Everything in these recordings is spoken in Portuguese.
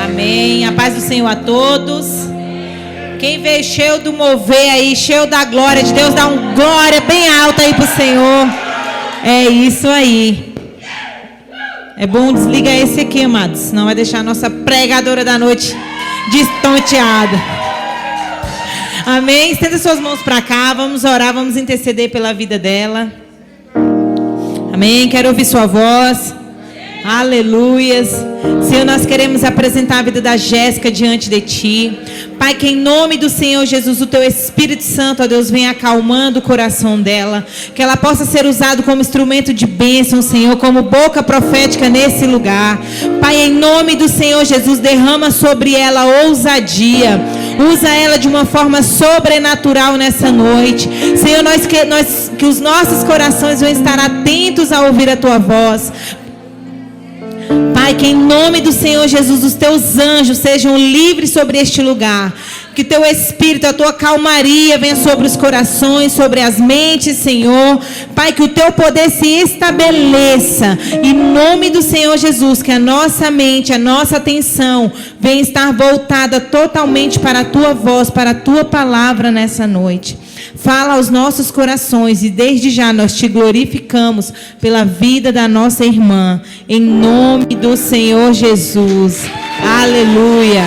Amém. A paz do Senhor a todos. Quem veio cheio do mover aí, cheio da glória de Deus, dá um glória bem alta aí pro Senhor. É isso aí. É bom desligar esse aqui, amados, senão vai deixar a nossa pregadora da noite destonteada. Amém. Estenda suas mãos para cá, vamos orar, vamos interceder pela vida dela. Amém. Quero ouvir sua voz. Aleluias. Senhor, nós queremos apresentar a vida da Jéssica diante de Ti. Pai, que em nome do Senhor Jesus, o Teu Espírito Santo, ó Deus, venha acalmando o coração dela. Que ela possa ser usada como instrumento de bênção, Senhor, como boca profética nesse lugar. Pai, em nome do Senhor Jesus, derrama sobre ela ousadia. Usa ela de uma forma sobrenatural nessa noite. Senhor, que os nossos corações vão estar atentos a ouvir a Tua voz. Pai, que em nome do Senhor Jesus, os Teus anjos sejam livres sobre este lugar. Que Teu Espírito, a Tua calmaria venha sobre os corações, sobre as mentes, Senhor. Pai, que o Teu poder se estabeleça. Em nome do Senhor Jesus, que a nossa mente, a nossa atenção venha estar voltada totalmente para a Tua voz, para a Tua palavra nessa noite. Fala aos nossos corações e desde já nós Te glorificamos pela vida da nossa irmã. Em nome do Senhor Jesus. Aleluia.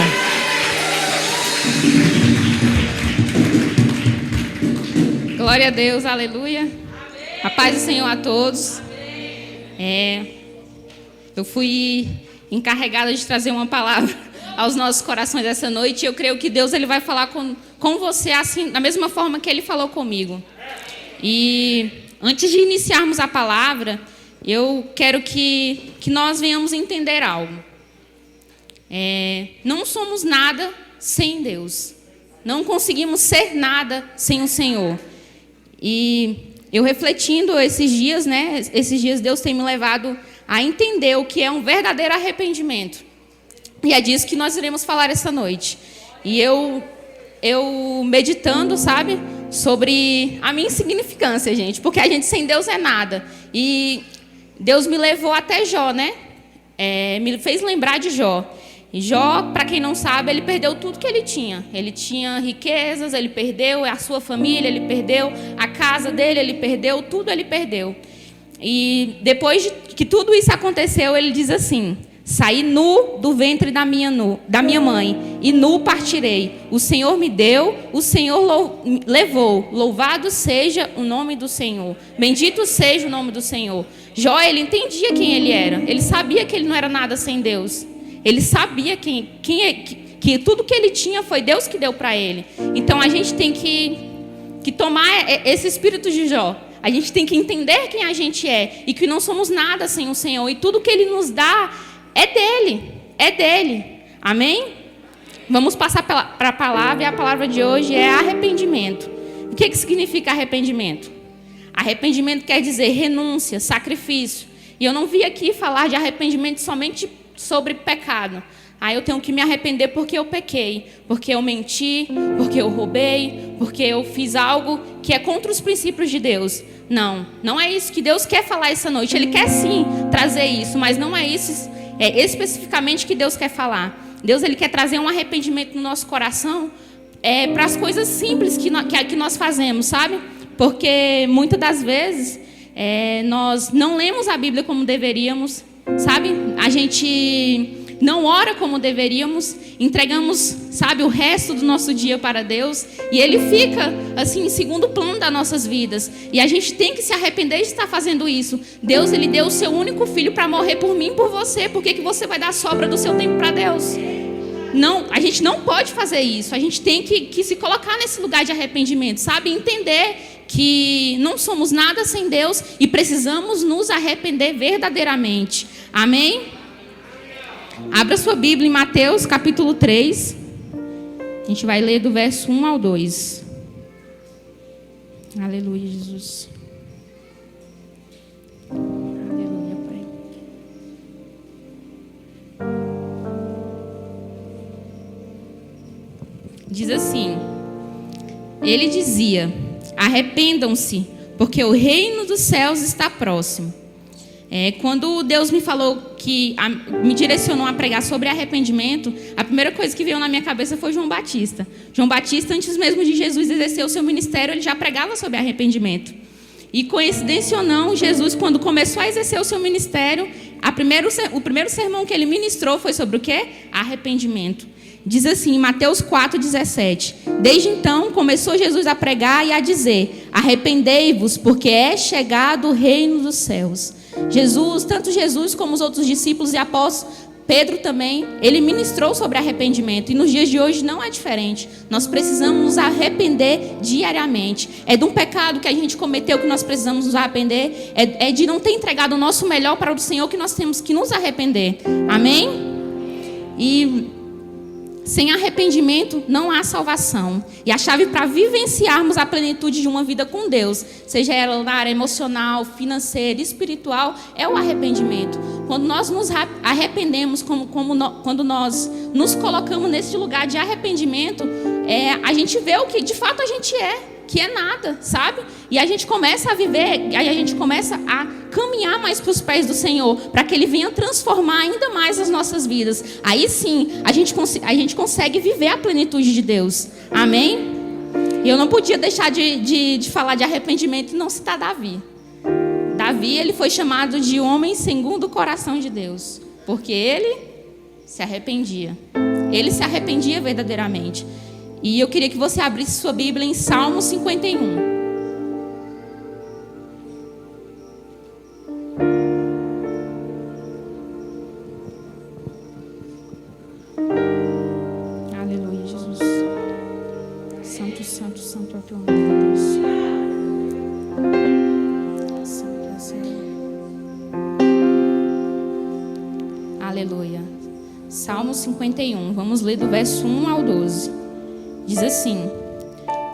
Glória a Deus, aleluia. A paz do Senhor a todos. Eu fui encarregada de trazer uma palavra aos nossos corações essa noite. E eu creio que Deus ele vai falar com você assim, da mesma forma que Ele falou comigo. E antes de iniciarmos a palavra, eu quero que nós venhamos entender algo. Não somos nada sem Deus. Não conseguimos ser nada sem o Senhor. E eu refletindo esses dias, né? Esses dias Deus tem me levado a entender o que é um verdadeiro arrependimento. E é disso que nós iremos falar essa noite. E eu meditando, sabe? Sobre a minha insignificância, gente. Porque a gente sem Deus é nada. E Deus me levou até Jó, né? Me fez lembrar de Jó. E Jó, para quem não sabe, ele perdeu tudo que ele tinha. Ele tinha riquezas, ele perdeu a sua família, ele perdeu a casa dele, ele perdeu tudo, ele perdeu. E depois de que tudo isso aconteceu, ele diz assim: saí nu do ventre da minha mãe, e nu partirei. O Senhor me deu, o Senhor levou. Louvado seja o nome do Senhor. Bendito seja o nome do Senhor. Jó, ele entendia quem ele era. Ele sabia que ele não era nada sem Deus. Ele sabia que tudo que ele tinha foi Deus que deu para ele. Então a gente tem que tomar esse espírito de Jó. A gente tem que entender quem a gente é e que não somos nada sem o Senhor. E tudo que Ele nos dá é dele. É dele. Amém? Vamos passar para a palavra. E a palavra de hoje é arrependimento. O que significa arrependimento? Arrependimento quer dizer renúncia, sacrifício. E eu não vim aqui falar de arrependimento somente sobre pecado. Eu tenho que me arrepender porque eu pequei, porque eu menti, porque eu roubei, porque eu fiz algo que é contra os princípios de Deus. Não é isso que Deus quer falar essa noite. Ele quer sim trazer isso, mas não é isso especificamente que Deus quer falar. Deus ele quer trazer um arrependimento no nosso coração para as coisas simples que nós fazemos, sabe? Porque muitas das vezes nós não lemos a Bíblia como deveríamos, sabe? A gente não ora como deveríamos, entregamos, sabe, o resto do nosso dia para Deus, e Ele fica, assim, em segundo plano das nossas vidas, e a gente tem que se arrepender de estar fazendo isso. Deus, Ele deu o seu único filho para morrer por mim e por você. Por que você vai dar a sobra do seu tempo para Deus? Não, a gente não pode fazer isso. A gente tem que se colocar nesse lugar de arrependimento, sabe, entender que não somos nada sem Deus e precisamos nos arrepender verdadeiramente. Amém? Abra sua Bíblia em Mateus capítulo 3. A gente vai ler do verso 1 ao 2. Aleluia, Jesus. Aleluia, Pai. Diz assim: Ele dizia: arrependam-se, porque o reino dos céus está próximo. Quando Deus me falou me direcionou a pregar sobre arrependimento, a primeira coisa que veio na minha cabeça foi João Batista. João Batista, antes mesmo de Jesus exercer o seu ministério, ele já pregava sobre arrependimento. E coincidência ou não, Jesus, quando começou a exercer o seu ministério, o primeiro sermão que ele ministrou foi sobre o quê? Arrependimento. Diz assim, em Mateus 4,17: Desde então começou Jesus a pregar e a dizer: arrependei-vos, porque é chegado o reino dos céus. Jesus, tanto Jesus como os outros discípulos e apóstolos, Pedro também, ele ministrou sobre arrependimento. E nos dias de hoje não é diferente. Nós precisamos nos arrepender diariamente. É de um pecado que a gente cometeu que nós precisamos nos arrepender. É de não ter entregado o nosso melhor para o Senhor que nós temos que nos arrepender. Amém? E sem arrependimento não há salvação. E a chave para vivenciarmos a plenitude de uma vida com Deus, seja ela na área emocional, financeira, espiritual, é o arrependimento. Quando nós nos arrependemos, quando nós nos colocamos nesse lugar de arrependimento, a gente vê o que de fato a gente que é nada, sabe? E a gente começa a viver, a gente começa a caminhar mais para os pés do Senhor, para que Ele venha transformar ainda mais as nossas vidas. Aí sim, a gente consegue viver a plenitude de Deus. Amém? E eu não podia deixar de falar de arrependimento e não citar Davi. Davi, ele foi chamado de homem segundo o coração de Deus, porque ele se arrependia. Ele se arrependia verdadeiramente. E eu queria que você abrisse sua Bíblia em Salmo 51. Aleluia, Jesus. Santo, santo, santo é o teu nome, Deus. Santo é o Senhor. Aleluia. Salmo 51. Vamos ler do verso 1 ao 12. Diz assim: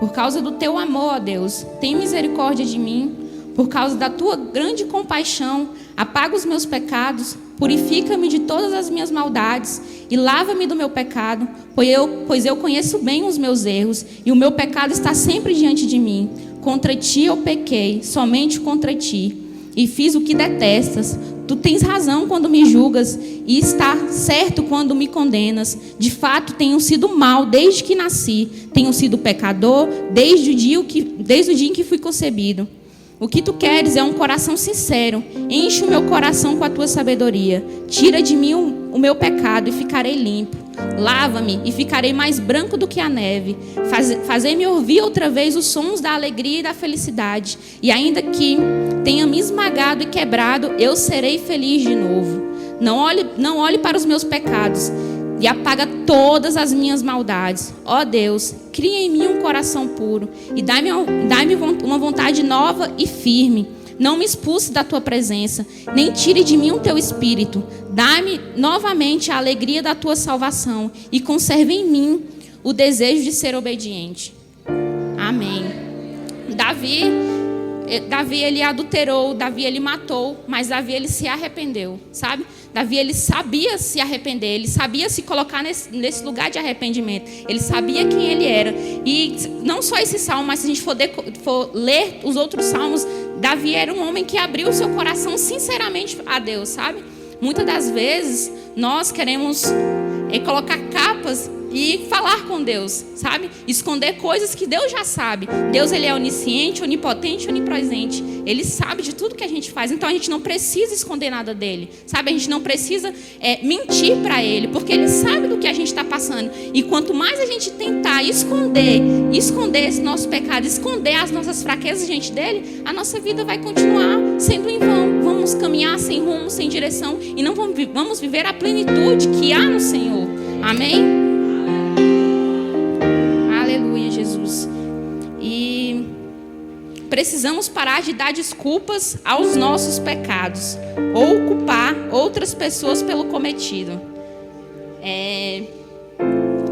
por causa do teu amor, ó Deus, tem misericórdia de mim. Por causa da tua grande compaixão, apaga os meus pecados, purifica-me de todas as minhas maldades e lava-me do meu pecado, pois eu conheço bem os meus erros e o meu pecado está sempre diante de mim. Contra ti eu pequei, somente contra ti, e fiz o que detestas. Tu tens razão quando me julgas e está certo quando me condenas. De fato, tenho sido mal desde que nasci. Tenho sido pecador desde o dia em que fui concebido. O que tu queres é um coração sincero. Enche o meu coração com a tua sabedoria. Tira de mim o meu pecado e ficarei limpo. Lava-me e ficarei mais branco do que a neve. Fazei-me ouvir outra vez os sons da alegria e da felicidade. E ainda que tenha me esmagado e quebrado, eu serei feliz de novo. Não olhe para os meus pecados e apaga todas as minhas maldades. Ó Deus, cria em mim um coração puro e dá-me uma vontade nova e firme. Não me expulse da tua presença, nem tire de mim o teu espírito. Dá-me novamente a alegria da tua salvação e conserve em mim o desejo de ser obediente. Amém. Davi ele adulterou, Davi ele matou, mas Davi ele se arrependeu, sabe? Davi ele sabia se arrepender, ele sabia se colocar nesse lugar de arrependimento, ele sabia quem ele era. E não só esse salmo, mas se a gente for ler os outros salmos, Davi era um homem que abriu o seu coração sinceramente a Deus, sabe? Muitas das vezes nós queremos colocar capas e falar com Deus, sabe? Esconder coisas que Deus já sabe. Deus ele é onisciente, onipotente, onipresente. Ele sabe de tudo que a gente faz. Então a gente não precisa esconder nada dele, sabe? A gente não precisa mentir para ele, porque ele sabe do que a gente está passando. E quanto mais a gente tentar esconder esse nosso pecado, esconder as nossas fraquezas diante dele, a nossa vida vai continuar sendo em vão. Vamos caminhar sem rumo, sem direção e não vamos viver a plenitude que há no Senhor. Amém? Jesus. E precisamos parar de dar desculpas aos nossos pecados ou culpar outras pessoas pelo cometido.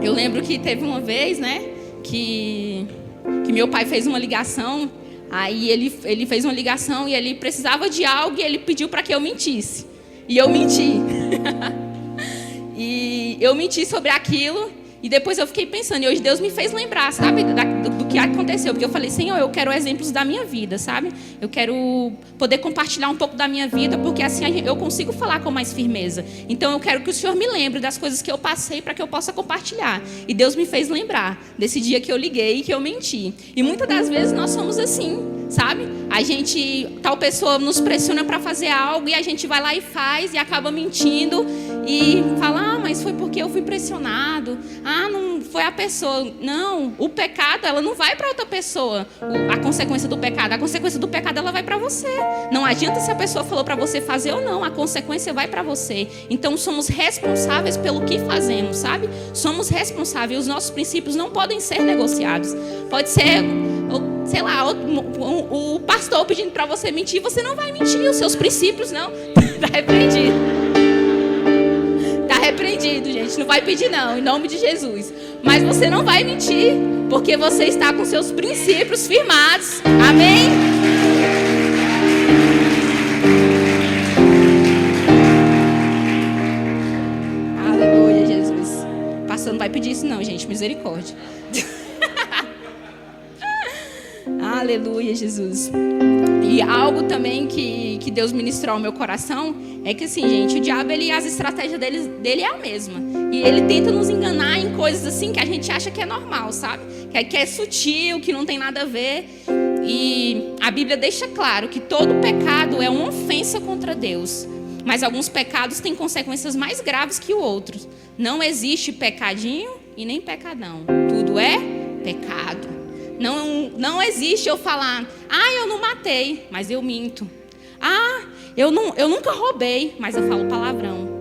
Eu lembro que teve uma vez, né, que meu pai fez uma ligação. Aí ele fez uma ligação e ele precisava de algo e ele pediu para que eu mentisse. E eu menti. E eu menti sobre aquilo. E depois eu fiquei pensando, e hoje Deus me fez lembrar, sabe, do que aconteceu. Porque eu falei, Senhor, eu quero exemplos da minha vida, sabe? Eu quero poder compartilhar um pouco da minha vida, porque assim eu consigo falar com mais firmeza. Então eu quero que o Senhor me lembre das coisas que eu passei para que eu possa compartilhar. E Deus me fez lembrar desse dia que eu liguei e que eu menti. E muitas das vezes nós somos assim, sabe? Tal pessoa nos pressiona para fazer algo e a gente vai lá e faz e acaba mentindo e fala, mas foi porque eu fui pressionado. Não foi a pessoa. Não, o pecado, ela não vai para outra pessoa. A consequência do pecado, ela vai para você. Não adianta se a pessoa falou para você fazer ou não, a consequência vai para você. Então somos responsáveis pelo que fazemos, sabe? Somos responsáveis. Os nossos princípios não podem ser negociados. Pode ser, sei lá, o pastor pedindo para você mentir, você não vai mentir. Os seus princípios não. Está repreendido. Está repreendido, gente. Não vai pedir não, em nome de Jesus. Mas você não vai mentir, porque você está com seus princípios firmados. Amém? Aleluia, Jesus. O pastor não vai pedir isso não, gente. Misericórdia. Aleluia, Jesus. E algo também que Deus ministrou ao meu coração é que, assim, gente, o diabo, as estratégias dele é a mesma. E ele tenta nos enganar em coisas assim que a gente acha que é normal, sabe? Que é sutil, que não tem nada a ver. E a Bíblia deixa claro que todo pecado é uma ofensa contra Deus. Mas alguns pecados têm consequências mais graves que outros. Não existe pecadinho e nem pecadão. Tudo é pecado. Não existe eu falar, eu não matei, mas eu minto. Eu nunca roubei, mas eu falo palavrão.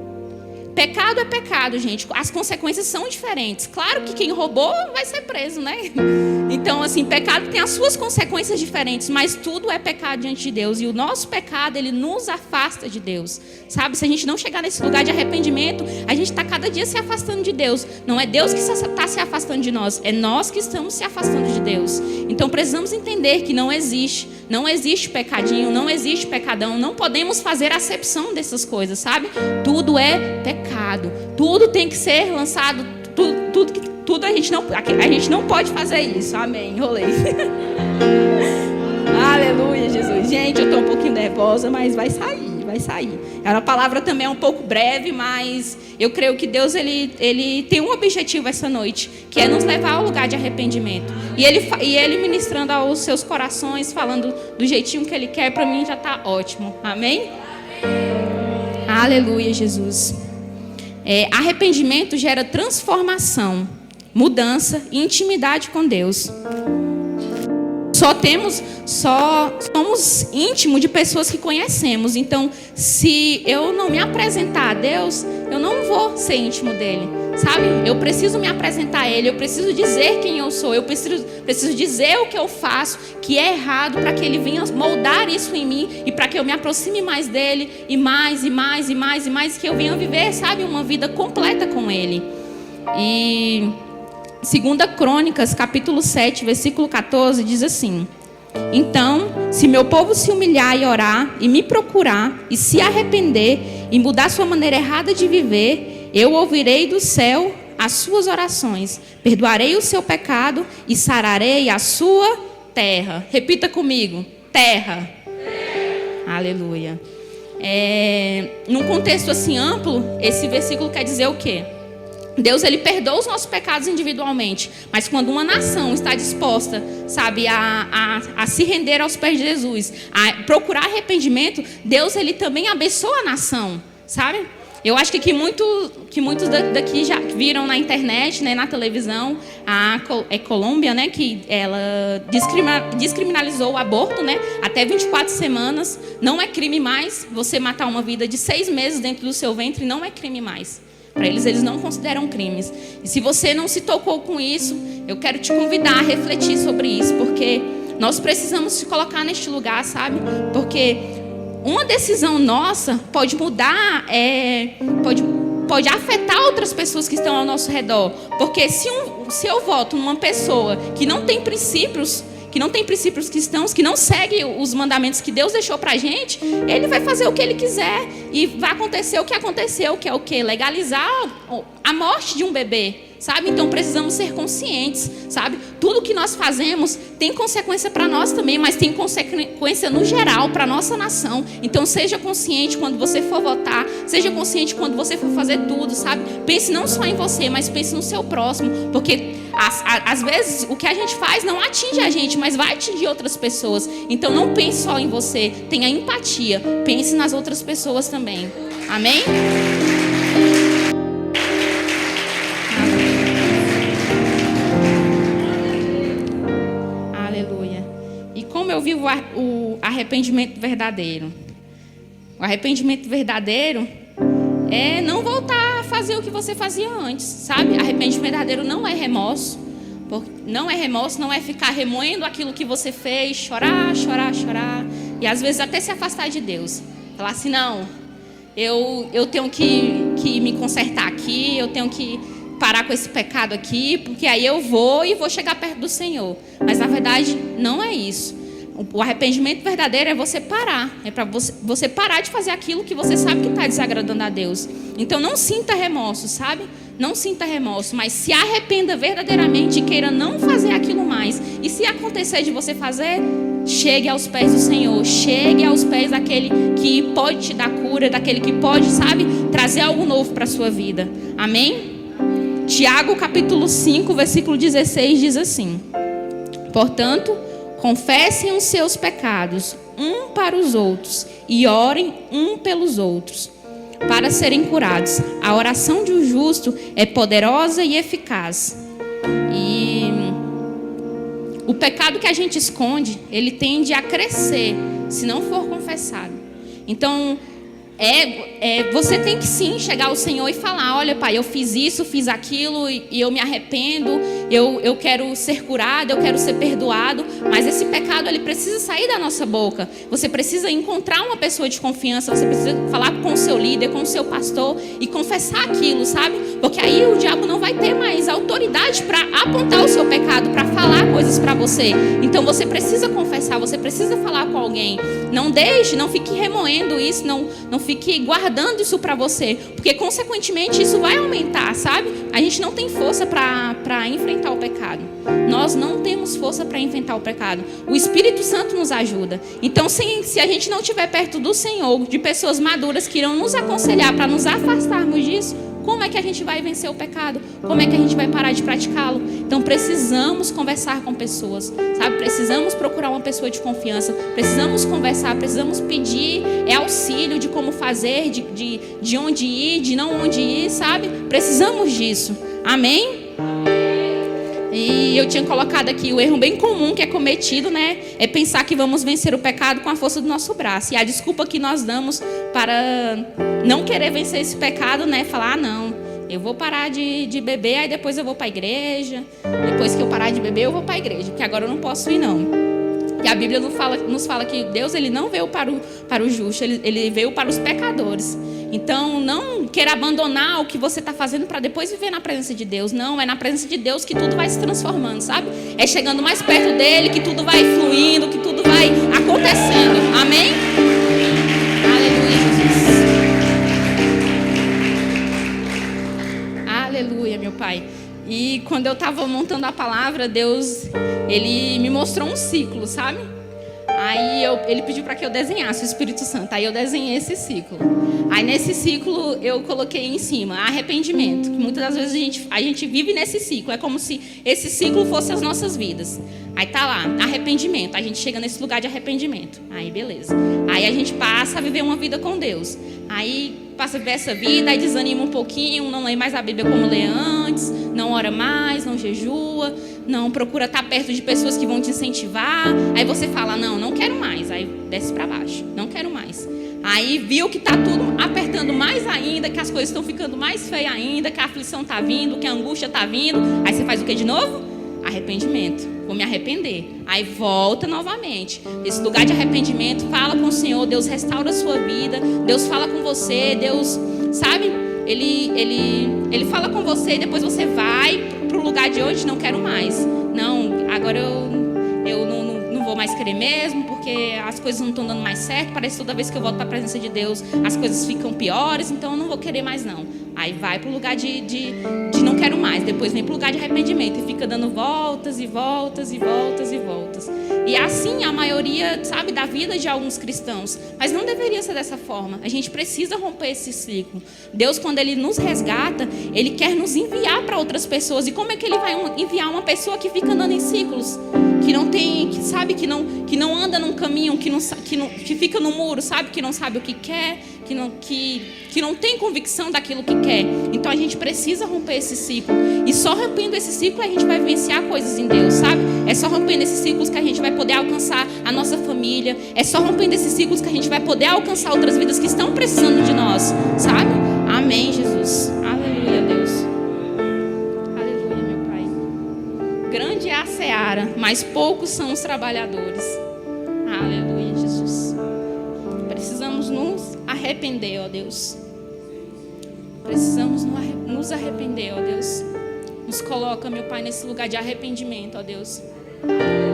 Pecado é pecado, gente. As consequências são diferentes. Claro que quem roubou vai ser preso, né? Então, assim, pecado tem as suas consequências diferentes, mas tudo é pecado diante de Deus. E o nosso pecado, ele nos afasta de Deus. Sabe? Se a gente não chegar nesse lugar de arrependimento, a gente está cada dia se afastando de Deus. Não é Deus que está se afastando de nós, é nós que estamos se afastando de Deus. Então, precisamos entender que não existe pecadinho, não existe pecadão. Não podemos fazer acepção dessas coisas, sabe? Tudo é pecado. Tudo tem que ser lançado. Tudo a gente não pode fazer isso. Amém. Enrolei. Aleluia, Jesus. Gente, eu estou um pouquinho nervosa, mas vai sair. A palavra também é um pouco breve, mas eu creio que Deus ele tem um objetivo essa noite, que é nos levar ao lugar de arrependimento. E ele ministrando aos seus corações, falando do jeitinho que Ele quer, para mim já está ótimo. Amém? Aleluia, Jesus. Arrependimento gera transformação, mudança e intimidade com Deus. Somos íntimos de pessoas que conhecemos. Então, se eu não me apresentar a Deus, eu não vou ser íntimo dele, sabe? Eu preciso me apresentar a Ele, eu preciso dizer quem eu sou, eu preciso dizer o que eu faço, que é errado, para que Ele venha moldar isso em mim e para que eu me aproxime mais dele e mais, que eu venha viver, sabe, uma vida completa com Ele. E 2 Crônicas, capítulo 7, versículo 14, diz assim: então, se meu povo se humilhar e orar, e me procurar, e se arrepender, e mudar sua maneira errada de viver, eu ouvirei do céu as suas orações, perdoarei o seu pecado e sararei a sua terra. Repita comigo: terra. Aleluia. Num contexto assim amplo, esse versículo quer dizer o quê? Deus, ele perdoa os nossos pecados individualmente, mas quando uma nação está disposta, sabe, a se render aos pés de Jesus, a procurar arrependimento, Deus, ele também abençoa a nação, sabe? Eu acho que muitos daqui já viram na internet, né, na televisão, a Colômbia, né, que ela descriminalizou o aborto, né, até 24 semanas. Não é crime mais você matar uma vida de 6 meses dentro do seu ventre, não é crime mais. Para eles não consideram crimes. E se você não se tocou com isso, eu quero te convidar a refletir sobre isso, porque nós precisamos se colocar neste lugar, sabe? Porque uma decisão nossa pode mudar, pode afetar outras pessoas que estão ao nosso redor. Porque se eu voto numa pessoa que não tem princípios cristãos, que não segue os mandamentos que Deus deixou pra gente, ele vai fazer o que ele quiser e vai acontecer o que aconteceu, que é o quê? Legalizar a morte de um bebê, sabe? Então precisamos ser conscientes, sabe? Tudo que nós fazemos tem consequência para nós também, mas tem consequência no geral para nossa nação. Então seja consciente quando você for votar, seja consciente quando você for fazer tudo, sabe? Pense não só em você, mas pense no seu próximo, porque às vezes o que a gente faz não atinge a gente, mas vai atingir outras pessoas. Então não pense só em você, tenha empatia, pense nas outras pessoas também. Amém? Aleluia. E como eu vivo o arrependimento verdadeiro? O arrependimento verdadeiro é não voltar a fazer o que você fazia antes, sabe? Arrependimento verdadeiro não é remorso. Não é remorso, não é ficar remoendo aquilo que você fez, chorar. E às vezes até se afastar de Deus. Falar assim, não, eu tenho que me consertar aqui, eu tenho que parar com esse pecado aqui, porque aí eu vou chegar perto do Senhor. Mas na verdade não é isso. O arrependimento verdadeiro é você parar. É para você parar de fazer aquilo que você sabe que está desagradando a Deus. Então não sinta remorso, sabe? Não sinta remorso, mas se arrependa verdadeiramente e queira não fazer aquilo mais. E se acontecer de você fazer, chegue aos pés do Senhor. Chegue aos pés daquele que pode te dar cura, daquele que pode, sabe, trazer algo novo para a sua vida. Amém? Tiago capítulo 5, versículo 16 diz assim: portanto, confessem os seus pecados um para os outros e orem um pelos outros para serem curados. A oração de um justo é poderosa e eficaz. E o pecado que a gente esconde, ele tende a crescer se não for confessado. Então, você tem que sim chegar ao Senhor e falar: olha, Pai, eu fiz isso, fiz aquilo e eu me arrependo, eu quero ser curado, eu quero ser perdoado. Mas esse pecado, ele precisa sair da nossa boca. Você precisa encontrar uma pessoa de confiança, você precisa falar com o seu líder, com o seu pastor e confessar aquilo, sabe? Porque aí o diabo não vai ter mais autoridade para apontar o seu pecado, para falar coisas para você. Então você precisa confessar, você precisa falar com alguém. Não deixe, não fique remoendo isso, não fique guardando isso para você, porque consequentemente isso vai aumentar, sabe? A gente não tem força para enfrentar o pecado. Nós não temos força para enfrentar o pecado. O Espírito Santo nos ajuda. Então, se a gente não estiver perto do Senhor, de pessoas maduras que irão nos aconselhar para nos afastarmos disso, como é que a gente vai vencer o pecado? Como é que a gente vai parar de praticá-lo? Então precisamos conversar com pessoas, sabe? Precisamos procurar uma pessoa de confiança. Precisamos conversar, precisamos pedir auxílio de como fazer, de onde ir, de não onde ir, sabe? Precisamos disso. Amém? E eu tinha colocado aqui o erro bem comum que é cometido, né? É pensar que vamos vencer o pecado com a força do nosso braço. E a desculpa que nós damos para não querer vencer esse pecado, né? Falar, não, eu vou parar de beber, aí depois eu vou para a igreja. Depois que eu parar de beber, eu vou para a igreja, porque agora eu não posso ir, não. E a Bíblia nos fala que Deus, ele não veio para o justo, ele veio para os pecadores. Então, não queira abandonar o que você está fazendo para depois viver na presença de Deus. Não, é na presença de Deus que tudo vai se transformando, sabe? É chegando mais perto dele que tudo vai fluindo, que tudo vai acontecendo. Amém? Aleluia, Jesus. Aleluia, meu Pai. E quando eu estava montando a palavra, Deus, ele me mostrou um ciclo, sabe? Aí ele pediu para que eu desenhasse, o Espírito Santo. Aí eu desenhei esse ciclo. Aí nesse ciclo eu coloquei em cima arrependimento. Que muitas das vezes a gente vive nesse ciclo. É como se esse ciclo fosse as nossas vidas. Aí tá lá, arrependimento. A gente chega nesse lugar de arrependimento. Aí beleza. Aí a gente passa a viver uma vida com Deus. Aí passa a viver essa vida, aí desanima um pouquinho, não lê mais a Bíblia como lê antes, não ora mais, não jejua, não procura estar perto de pessoas que vão te incentivar. Aí você fala, não quero mais. Aí desce para baixo, não quero mais. Aí viu que está tudo apertando mais ainda, que as coisas estão ficando mais feias ainda, que a aflição está vindo, que a angústia está vindo. Aí você faz o que de novo? Arrependimento. Vou me arrepender. Aí volta novamente. Esse lugar de arrependimento, fala com o Senhor. Deus restaura a sua vida. Deus fala com você. Deus, sabe? Ele fala com você e depois você vai para o lugar de hoje. Não quero mais. Não, agora eu não vou mais querer mesmo, porque as coisas não estão dando mais certo. Parece que toda vez que eu volto para a presença de Deus, as coisas ficam piores. Então eu não vou querer mais não. Aí vai para o lugar de não quero mais. Depois vem para o lugar de arrependimento e fica dando voltas e voltas e voltas e voltas. E assim a maioria, sabe, da vida de alguns cristãos. Mas não deveria ser dessa forma. A gente precisa romper esse ciclo. Deus, quando Ele nos resgata, Ele quer nos enviar para outras pessoas. E como é que Ele vai enviar uma pessoa que fica andando em ciclos? Que não tem, que sabe, que não anda num caminho, que fica no muro, sabe, que não sabe o que quer, que não tem convicção daquilo que quer. Então a gente precisa romper esse ciclo. E só rompendo esse ciclo a gente vai vivenciar coisas em Deus, sabe? É só rompendo esses ciclos que a gente vai poder alcançar a nossa família. É só rompendo esses ciclos que a gente vai poder alcançar outras vidas que estão precisando de nós, sabe? Amém, Jesus. Aleluia, Deus. Aleluia, meu Pai. Grande é a seara, mas poucos são os trabalhadores. Aleluia, Jesus. Precisamos nos arrepender, ó Deus. Precisamos nos arrepender, ó Deus. Nos coloca, meu Pai, nesse lugar de arrependimento, ó Deus.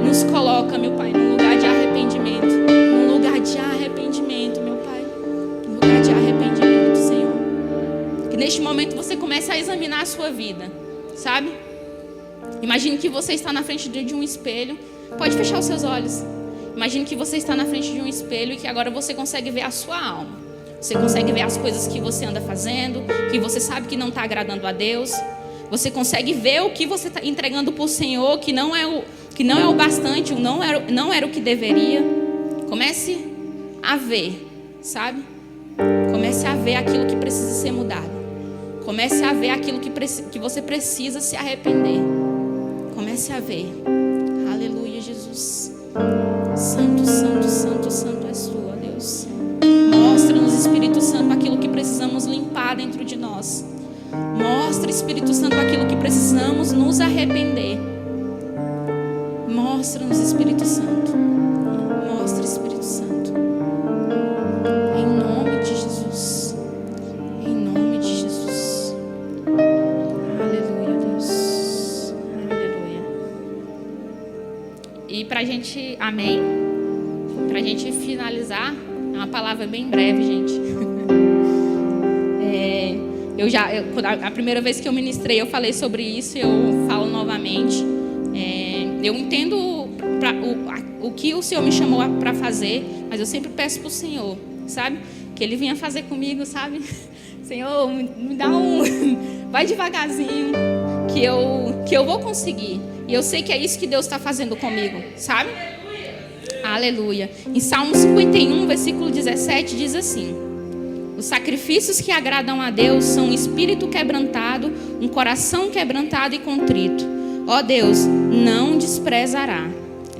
Nos coloca, meu Pai, num lugar de arrependimento. Num lugar de arrependimento, meu Pai. Num lugar de arrependimento, Senhor. Que neste momento você comece a examinar a sua vida, sabe? Imagine que você está na frente de um espelho. Pode fechar os seus olhos. Imagine que você está na frente de um espelho e que agora você consegue ver a sua alma. Você consegue ver as coisas que você anda fazendo, que você sabe que não está agradando a Deus. Você consegue ver o que você está entregando para o Senhor, que não é o bastante, não era o que deveria. Comece a ver, sabe? Comece a ver aquilo que precisa ser mudado. Comece a ver aquilo que você precisa se arrepender. Comece a ver. Aleluia, Jesus. Santo, santo, santo, santo és tu, ó Deus. Mostra-nos, Espírito Santo, aquilo que precisamos limpar dentro de nós. Mostra, Espírito Santo, aquilo que precisamos nos arrepender. Mostra-nos, Espírito Santo. Mostra, Espírito Santo. Em nome de Jesus. Em nome de Jesus. Aleluia, Deus. Aleluia. E pra gente, amém? Pra gente finalizar, é uma palavra bem breve, gente. A primeira vez que eu ministrei, eu falei sobre isso e eu falo novamente. Eu entendo o que o Senhor me chamou para fazer, mas eu sempre peço para o Senhor, sabe? Que Ele venha fazer comigo, sabe? Senhor, me dá vai devagarzinho, que eu vou conseguir. E eu sei que é isso que Deus está fazendo comigo, sabe? Aleluia. Em Salmo 51, versículo 17, diz assim: os sacrifícios que agradam a Deus são um espírito quebrantado, um coração quebrantado e contrito. Ó Deus, não desprezará.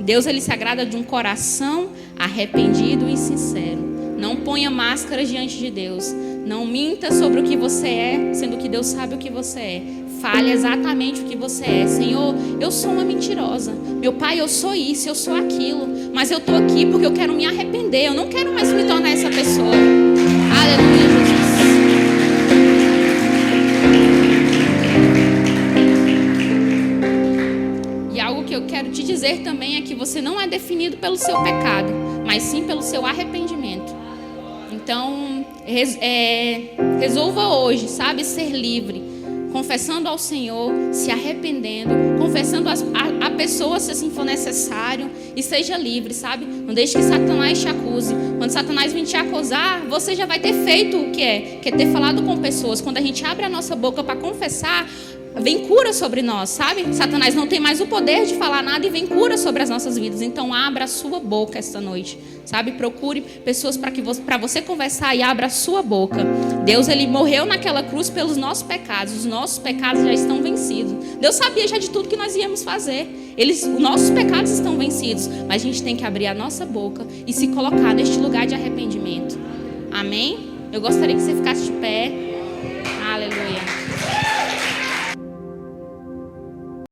Deus, Ele se agrada de um coração arrependido e sincero. Não ponha máscaras diante de Deus. Não minta sobre o que você é, sendo que Deus sabe o que você é. Fale exatamente o que você é. Senhor, eu sou uma mentirosa. Meu Pai, eu sou isso, eu sou aquilo. Mas eu estou aqui porque eu quero me arrepender. Eu não quero mais me tornar essa pessoa. Aleluia, Jesus. E algo que eu quero te dizer também é que você não é definido pelo seu pecado, mas sim pelo seu arrependimento. Então, resolva hoje, sabe, ser livre. Confessando ao Senhor, se arrependendo, confessando a pessoa se assim for necessário, e seja livre, sabe? Não deixe que Satanás te acuse. Quando Satanás vir te acusar, você já vai ter feito o que é ter falado com pessoas. Quando a gente abre a nossa boca para confessar, vem cura sobre nós, sabe? Satanás não tem mais o poder de falar nada e vem cura sobre as nossas vidas. Então abra a sua boca esta noite, sabe? Procure pessoas para você conversar e abra a sua boca. Deus, Ele morreu naquela cruz pelos nossos pecados. Os nossos pecados já estão vencidos. Deus sabia já de tudo que nós íamos fazer. Os nossos pecados estão vencidos, mas a gente tem que abrir a nossa boca e se colocar neste lugar de arrependimento. Amém? Eu gostaria que você ficasse de pé.